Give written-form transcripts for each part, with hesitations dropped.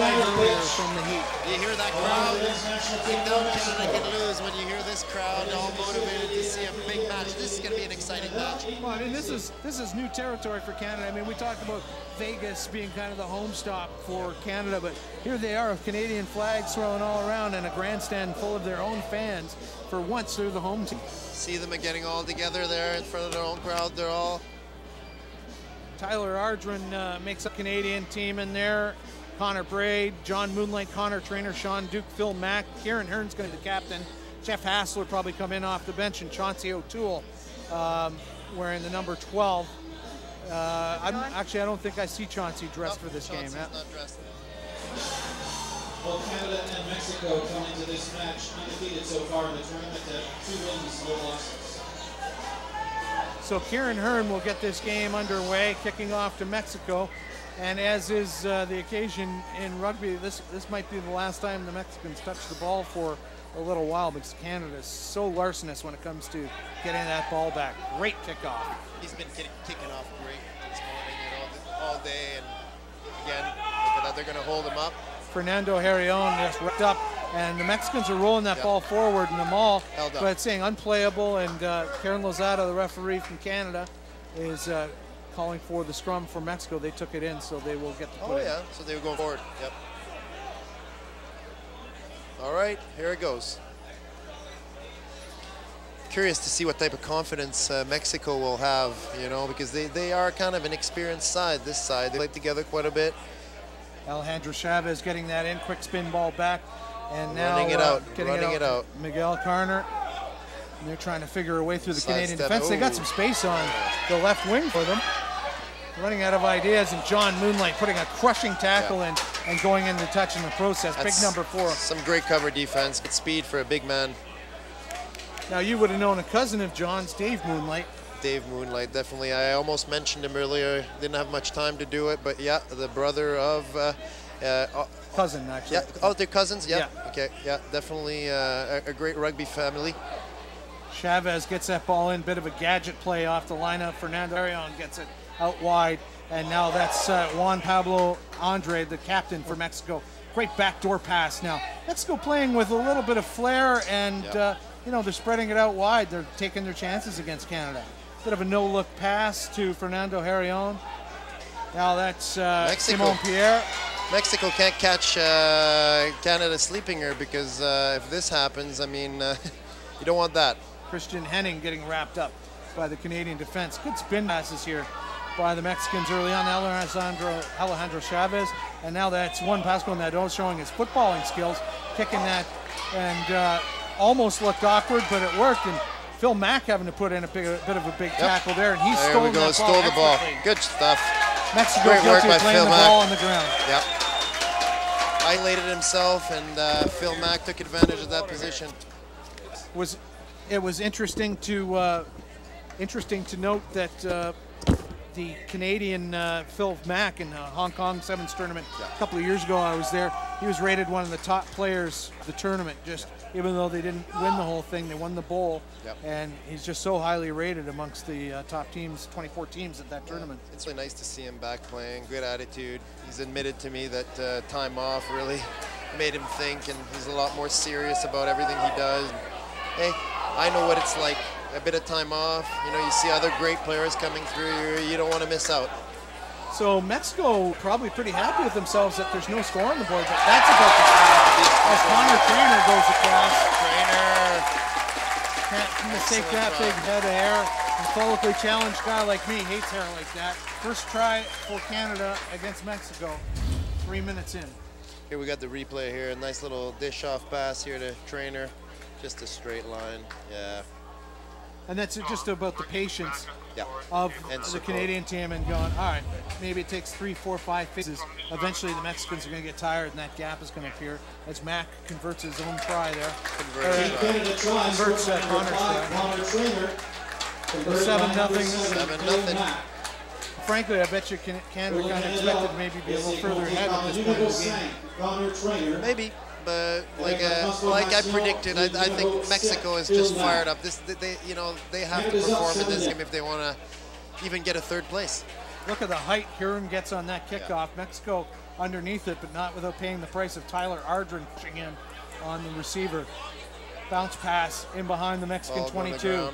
night earlier from the heat. You hear that crowd? You know Canada can lose when you hear this crowd all motivated to see a big match. This is going to be an exciting match. Well, I mean, this is new territory for Canada. I mean, we talked about Vegas being kind of the home stop for Canada, but here they are with Canadian flags thrown all around and a grandstand full of their own fans. For once, they're the home team. See them getting all together there in front of their own crowd. They're all... Tyler Ardron makes a Canadian team in there. Connor Braid, John Moonlight, Connor Trainer, Sean Duke, Phil Mack, Kieran Hearn's going to be the captain. Jeff Hassler probably come in off the bench, and Chauncey O'Toole wearing the number 12. I don't think I see Chauncey dressed for this game. Not dressed. Well, Canada and Mexico come into this match undefeated so far in the tournament at 2 wins, no losses. So Kieran Hearn will get this game underway, kicking off to Mexico. And as is the occasion in rugby, this might be the last time the Mexicans touch the ball for a little while, because Canada is so larcenous when it comes to getting that ball back. Great kickoff. He's been kicking off great this morning and all day. And again, look at that, they're going to hold him up. Fernando Herrion just ripped up, and the Mexicans are rolling that ball forward in the maul, but it's saying unplayable, and Karen Lozada, the referee from Canada, is calling for the scrum for Mexico. They took it in, so they will get the put in. So they were going forward. Yep. All right, here it goes. Curious to see what type of confidence Mexico will have, you know, because they are kind of an experienced side. This side, they play together quite a bit. Alejandro Chavez getting that in, quick spin ball back, and now running it out. Miguel Carner. And they're trying to figure a way through the Canadian defense. Ooh. They got some space on the left wing for them. Running out of ideas, and John Moonlight putting a crushing tackle in and going into touch in the process. Big number 4. Some great cover defense, good speed for a big man. Now you would have known a cousin of John's, Dave Moonlight. Dave Moonlight, definitely. I almost mentioned him earlier. Didn't have much time to do it, but yeah, the brother of... cousin, actually. Yeah. Oh, they're cousins? Yeah. Yeah. Okay, yeah, definitely a great rugby family. Chavez gets that ball in, bit of a gadget play off the lineup. Fernando Arion gets it out wide, and now that's Juan Pablo Andre, the captain for Mexico. Great backdoor pass now. Mexico playing with a little bit of flair, and you know, they're spreading it out wide. They're taking their chances against Canada. Bit of a no-look pass to Fernando Herrion. Now that's Simon Pierre. Mexico can't catch Canada sleeping here, because if this happens, I mean, you don't want that. Christian Henning getting wrapped up by the Canadian defense. Good spin passes here by the Mexicans early on. Alejandro Chavez, and now that's Juan Pascual Nadeau showing his footballing skills, kicking that, and almost looked awkward, but it worked. And Phil Mack having to put in a bit of a big tackle there, and he's stole the ball. Good stuff. Mexico guilty of playing the ball on the ground. Yep. Isolated himself, and Phil Mack took advantage of that position. It was interesting to note that the Canadian Phil Mack in the Hong Kong Sevens tournament a couple of years ago, I was there. He was rated one of the top players of the tournament. Just even though they didn't win the whole thing, they won the bowl, and he's just so highly rated amongst the top teams, 24 teams at that tournament. It's really nice to see him back playing. Good attitude. He's admitted to me that time off really made him think, and he's a lot more serious about everything he does. And, hey, I know what it's like. A bit of time off. You know, you see other great players coming through. You don't want to miss out. So Mexico probably pretty happy with themselves that there's no score on the board, but that's about to stop as Connor Trainer goes across. Can't mistake that big head of hair. A publicly challenged guy like me hates hair like that. First try for Canada against Mexico, 3 minutes in. Here we got the replay here. A nice little dish off pass here to Trainer. Just a straight line. Yeah. And that's just about the patience of the Canadian team, and going, all right, maybe it takes 3, 4, 5 phases. Eventually the Mexicans are going to get tired, and that gap is going to appear as Mack converts his own try there. Converts Connor's try. 7-0. Frankly, I bet you Canada kind of expected to maybe be a little further ahead at this point in the game. Maybe. But like I predicted, I think Mexico is just fired up. They have to perform in this game if they want to even get a third place. Look at the height Huron gets on that kickoff. Mexico underneath it, but not without paying the price of Tyler Ardren pushing in on the receiver. Bounce pass in behind the Mexican 22.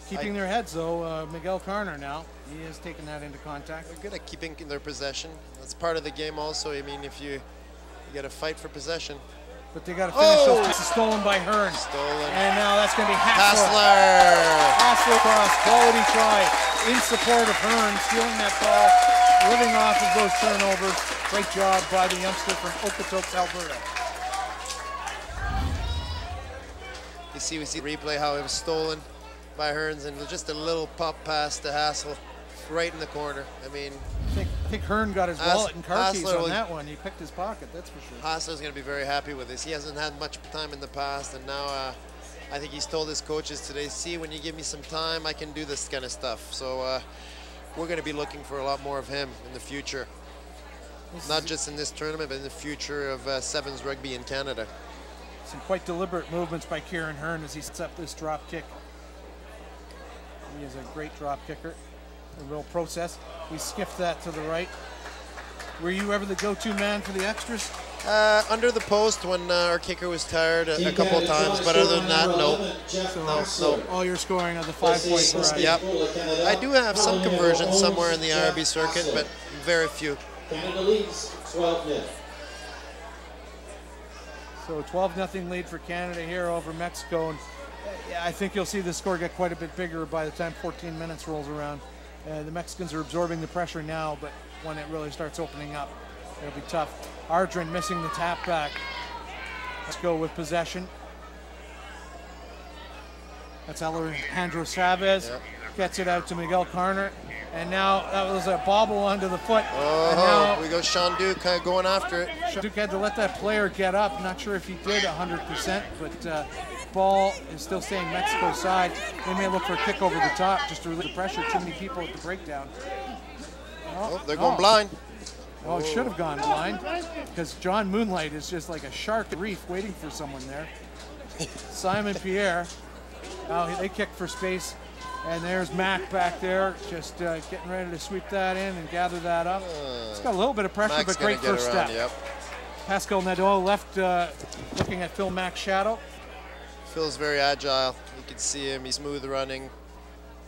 Keeping their heads, though, Miguel Carner now. He has taken that into contact. They're good at keeping their possession. That's part of the game also. I mean, if you got to fight for possession. But they got to finish those passes. Stolen by Hearn. Stolen. And now that's going to be Hassler. Hassler cross, quality try in support of Hearn, stealing that ball, living off of those turnovers. Great job by the youngster from Okotoks, Alberta. You see, we see replay how it was stolen by Hearns, and just a little pop pass to Hassel right in the corner. I mean, I think Hearn got his wallet and car keys on that one. He picked his pocket, that's for sure. Hassler's going to be very happy with this. He hasn't had much time in the past, and now I think he's told his coaches today, see, when you give me some time, I can do this kind of stuff. So we're going to be looking for a lot more of him in the future. Not just in this tournament, but in the future of Sevens rugby in Canada. Some quite deliberate movements by Kieran Hearn as he sets up this drop kick. He is a great drop kicker, a real process. We skipped that to the right. Were you ever the go-to man for the extras? Under the post when our kicker was tired a couple of times, but other than that, no. No. All your scoring of the 5-point prize. Yep. I do have some conversions somewhere in the IRB circuit, but very few. Canada leads 12-0. So 12-0 lead for Canada here over Mexico. And I think you'll see the score get quite a bit bigger by the time 14 minutes rolls around. The Mexicans are absorbing the pressure now, but when it really starts opening up, it'll be tough. Ardren missing the tap back. Let's go with possession. That's Alejandro Chavez. Yep. Gets it out to Miguel Carner. And now that was a bobble onto the foot. Oh, we go Sean Duke kind of going after it. Sean Duke had to let that player get up. Not sure if he did 100%, but ball is still staying Mexico's side. They may look for a kick over the top just to relieve the pressure. Too many people at the breakdown. Oh, they're going blind. Oh, it should have gone blind because John Moonlight is just like a shark reef waiting for someone there. Simon Pierre. Now they kick for space. And there's Mac back there, just getting ready to sweep that in and gather that up. It's got a little bit of pressure, Mac's but great first step. Yep. Pascal Nadeau left looking at Phil Mac's shadow. Phil's very agile. You can see him. He's smooth running.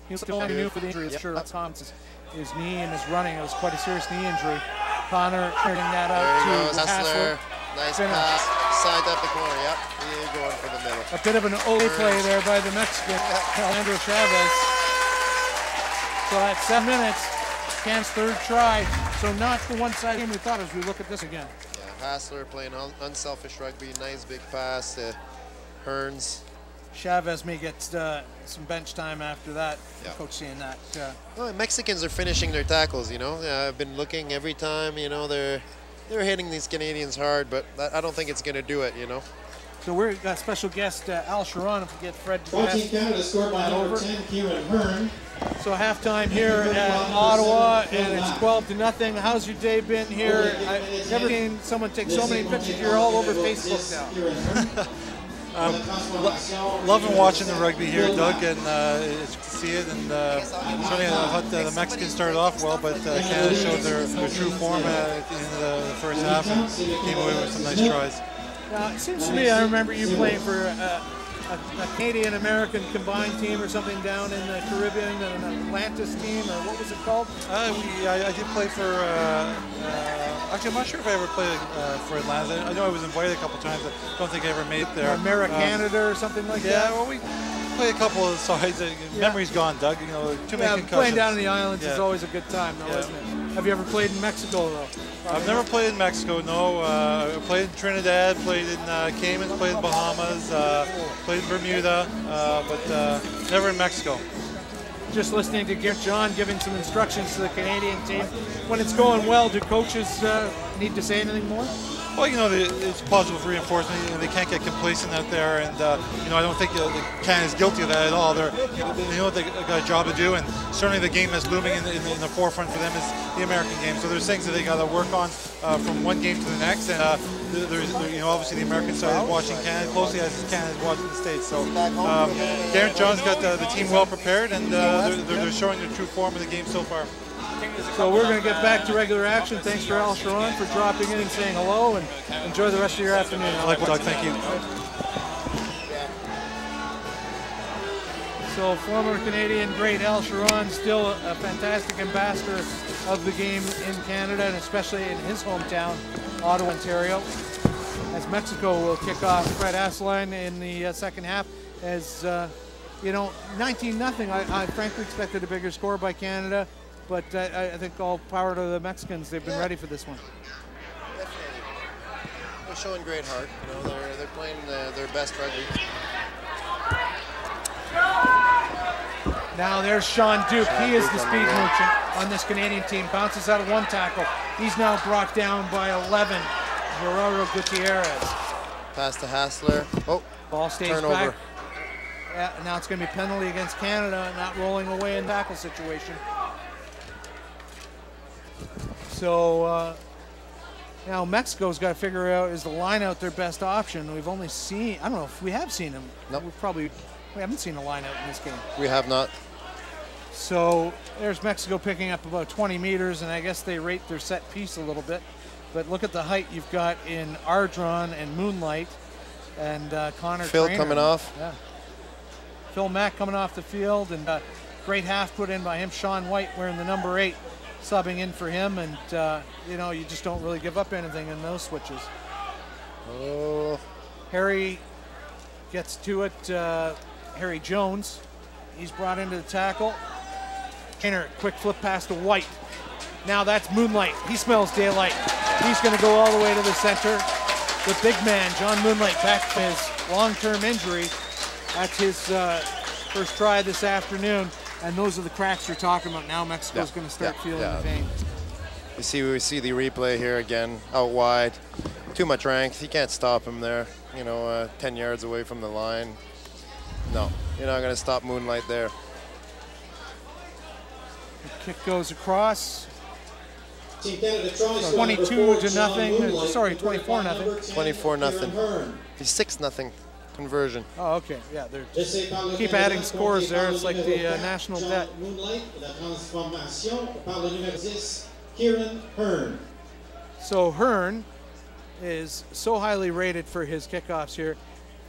He was still new for the injury. Sure, Thomas, his knee and his running. It was quite a serious knee injury. Connor turning that out to Hassler. Nice pass. Side up the corner. Yep. He's going for the middle. A bit of an ole play there by the Mexican, Alejandro Chavez. So at 7 minutes, Can's third try. So not the one-sided game we thought as we look at this again. Yeah, Hassler playing unselfish rugby. Nice big pass to Hearns. Chavez may get some bench time after that. Yeah. Coach seeing that. Well, Mexicans are finishing their tackles, you know. I've been looking every time, you know, they're hitting these Canadians hard, but I don't think it's going to do it, you know. So we've got special guest Al Sharon, if we get Fred to Team Canada scored by number 10, Kieran Hearn. So halftime here at Ottawa, and it's 12-0. How's your day been here? I've never seen someone take so many pictures. You're all over Facebook now. Loving watching the rugby here, Doug, and it's good to see it. And certainly I thought the Mexicans started off well, but Canada showed their true form at the end of the first half and came away with some nice tries. It seems to me I remember you playing for a Canadian-American combined team or something down in the Caribbean, an Atlantis team, or what was it called? I did play for, actually I'm not sure if I ever played for Atlanta. I know I was invited a couple times, but I don't think I ever made it there. Americanada or something like that? Yeah, well, we played a couple of sides. Memory's gone, Doug. You know, too many concussions. Playing down in the islands is always a good time, though, isn't it? Have you ever played in Mexico, though? I've never played in Mexico, no. I played in Trinidad, played in Cayman, played in Bahamas, played in Bermuda, but never in Mexico. Just listening to John giving some instructions to the Canadian team. When it's going well, do coaches need to say anything more? Well, you know, it's positive reinforcement. You know, they can't get complacent out there, and you know, I don't think Canada's guilty of that at all. They know they got a job to do, and certainly the game that's looming in the forefront for them is the American game. So there's things that they got to work on from one game to the next, and there's you know, obviously the American side is watching Canada closely as Canada is watching the States. So Garrett John's got the team well prepared, and they're showing the true form of the game so far. So we're going to get back to regular action. Thanks for Al Sharon for dropping in and saying hello, and enjoy the rest of your afternoon. Doug, thank you. So former Canadian great Al Sharon, still a fantastic ambassador of the game in Canada, and especially in his hometown, Ottawa, Ontario. As Mexico will kick off Fred Asseline in the second half, as you know, 19-0. I frankly expected a bigger score by Canada, but I think all power to the Mexicans. They've been ready for this one. Definitely. They're showing great heart. You know, they're playing their best rugby. Now there's Sean Duke. He is the speed merchant on this Canadian team. Bounces out of one tackle. He's now brought down by 11. Gerardo Gutierrez. Pass to Hassler. Oh, ball stays turnover. back. Yeah, now it's going to be penalty against Canada, not rolling away in tackle situation. So now Mexico's got to figure out, is the line out their best option? We've only seen, I don't know if we have seen them. Nope. We haven't seen a line out in this game. We have not. So there's Mexico picking up about 20 meters, and I guess they rate their set piece a little bit. But look at the height you've got in Ardron and Moonlight, and Connor Phil Traynor. coming off. Yeah. Phil Mack coming off the field, and great half put in by him. Sean White wearing the number 8, subbing in for him, and you know, you just don't really give up anything in those switches. Oh. Harry gets to it. Harry Jones, he's brought into the tackle. Traynor, quick flip pass to White. Now that's Moonlight. He smells daylight. He's going to go all the way to the center. The big man, John Moonlight, back from his long-term injury. That's his first try this afternoon. And those are the cracks you're talking about. Now Mexico's going to start feeling the pain. We see the replay here again, out wide. Too much length. You can't stop him there. You know, 10 yards away from the line. No, you're not going to stop Moonlight there. The kick goes across. Team Canada tries 22-0. Sorry, 24-0. 24-0. 6-0 conversion. Oh, okay. Yeah, they're keep adding scores there. It's like the national debt. So Hearn is so highly rated for his kickoffs here.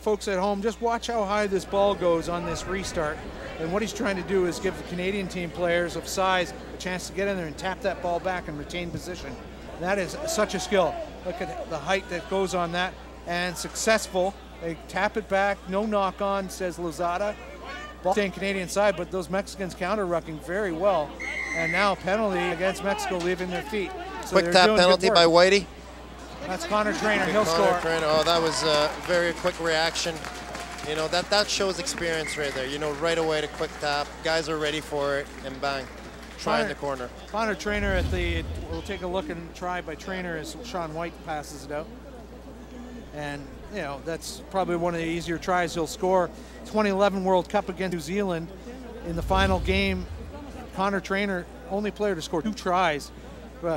Folks at home, just watch how high this ball goes on this restart. And what he's trying to do is give the Canadian team players of size a chance to get in there and tap that ball back and retain position. That is such a skill. Look at the height that goes on that. And successful. They tap it back, no knock on, says Lozada. Ball staying Canadian side, but those Mexicans counter-rucking very well. And now penalty against Mexico, leaving their feet. So quick tap penalty by Whitey. That's Connor Traynor. He'll score. Traynor. Oh, that was a very quick reaction. You know, that shows experience right there. You know, right away to quick tap. Guys are ready for it, and bang, try in the corner. Connor Traynor at the, we'll take a look and try by Traynor as Sean White passes it out. And, you know, that's probably one of the easier tries he'll score. 2011 World Cup against New Zealand. In the final game, Connor Traynor, only player to score 2 tries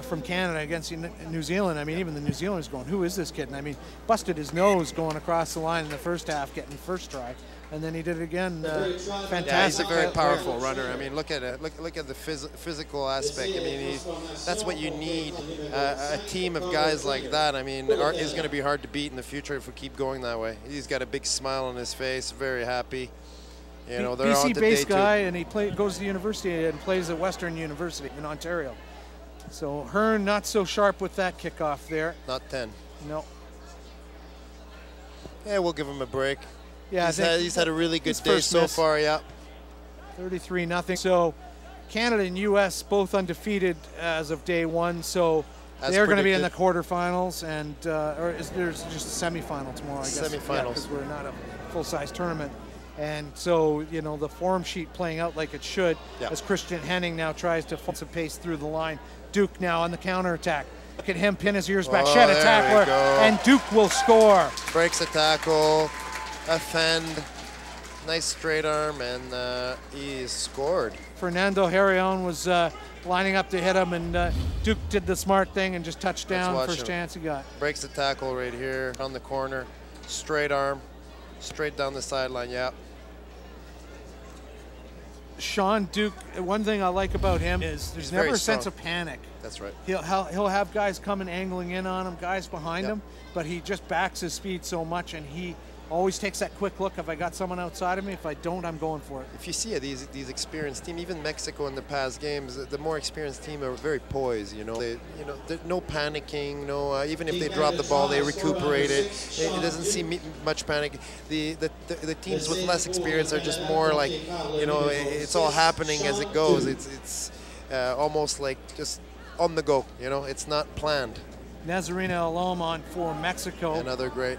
from Canada against New Zealand. I mean, even the New Zealanders going, who is this kid? And I mean, busted his nose going across the line in the first half, getting first try. And then he did it again. Fantastic. Yeah, he's a very powerful runner. I mean, look at it. Look at the physical aspect. I mean, that's what you need. A team of guys like that. I mean, is going to be hard to beat in the future if we keep going that way. He's got a big smile on his face, very happy. You know, they're on to day 2. BC-based guy, and he goes to the university and plays at Western University in Ontario. So Hearn not so sharp with that kickoff there. Not 10. No. Yeah, we'll give him a break. Yeah, he's had a really good day so far. Yeah. 33-0. So Canada and U.S. both undefeated as of day 1. So they're going to be in the quarterfinals, and or there's just a semifinal tomorrow, I guess. Semifinals. Because we're not a full-size tournament. And so, you know, the form sheet playing out like it should, as Christian Henning now tries to force a pace through the line. Duke now on the counterattack. Look at him pin his ears back, shed a tackler, and Duke will score. Breaks a tackle, offend, nice straight arm, and he scored. Fernando Harrion was lining up to hit him, and Duke did the smart thing and just touched down first chance he got. Breaks the tackle right here on the corner, straight arm, straight down the sideline, yeah. Sean Duke, one thing I like about him is there's never a sense of panic. That's right. He'll have guys coming angling in on him, guys behind him, but he just backs his speed so much, and he always takes that quick look. If I got someone outside of me, if I don't, I'm going for it. If you see these experienced teams, even Mexico in the past games, the more experienced team are very poised. No panicking. No, even if they drop the ball, they recuperate it. It doesn't seem much panic. The teams with less experience are just more like, it's all happening as it goes. It's almost like just on the go. It's not planned. Nazarena Alom for Mexico. Another great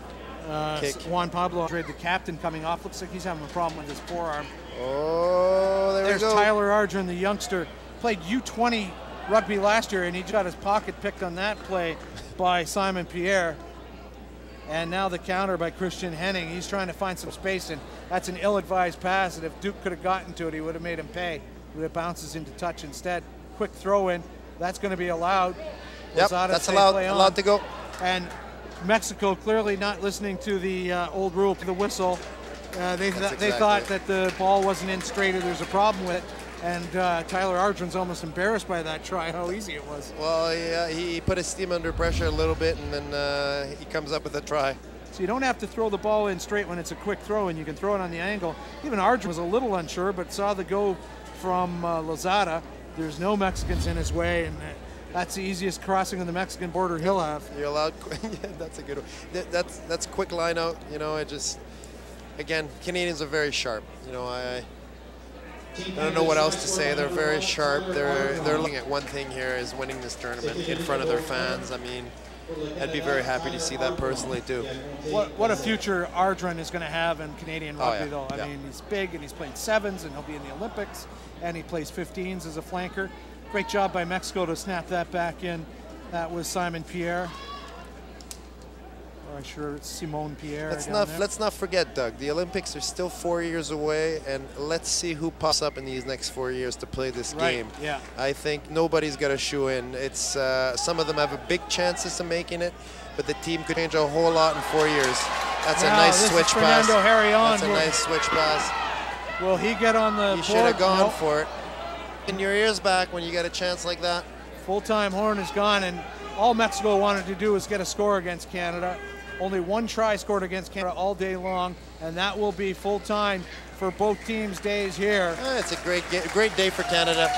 kick. Juan Pablo Andrade, the captain, coming off. Looks like he's having a problem with his forearm. Oh, There's we go. Tyler Ardron, the youngster, played U20 rugby last year, and he got his pocket picked on that play by Simon Pierre. And now the counter by Christian Henning. He's trying to find some space, and that's an ill-advised pass. And if Duke could have gotten to it, he would have made him pay. But it bounces into touch instead. Quick throw in. That's going to be allowed. Yep, that's allowed to go. And Mexico clearly not listening to the old rule to the whistle. They thought that the ball wasn't in straight, or there's a problem with it. And Tyler Ardron's almost embarrassed by that try, how easy it was. Well, yeah, he put his team under pressure a little bit, and then he comes up with a try. So you don't have to throw the ball in straight when it's a quick throw, and you can throw it on the angle. Even Ardron was a little unsure, but saw the go from Lozada. There's no Mexicans in his way, and that's the easiest crossing of the Mexican border he'll have. You're allowed. Yeah, that's a good one. That's quick line out. Again, Canadians are very sharp. I don't know what else to say. They're very sharp. They're looking at one thing here, is winning this tournament in front of their fans. I mean, I'd be very happy to see that personally too. What a future Ardron is going to have in Canadian rugby, though. I Yeah. mean, he's big, and he's played sevens, and he'll be in the Olympics, and he plays 15s as a flanker. Great job by Mexico to snap that back in. That was Simon Pierre. Or I'm sure it's Simone Pierre. Let's not forget, Doug, the Olympics are still 4 years away, and let's see who pops up in these next 4 years to play this game. Yeah. I think nobody's got a shoe in. It's some of them have a big chances of making it, but the team could change a whole lot in 4 years. That's a nice switch pass. That's a nice switch pass. Will he get on the He should have gone for it. In your ears back when you get a chance like that. Full-time horn is gone, and all Mexico wanted to do was get a score against Canada. Only one try scored against Canada all day long, and that will be full-time for both teams' days here. It's a great day for Canada.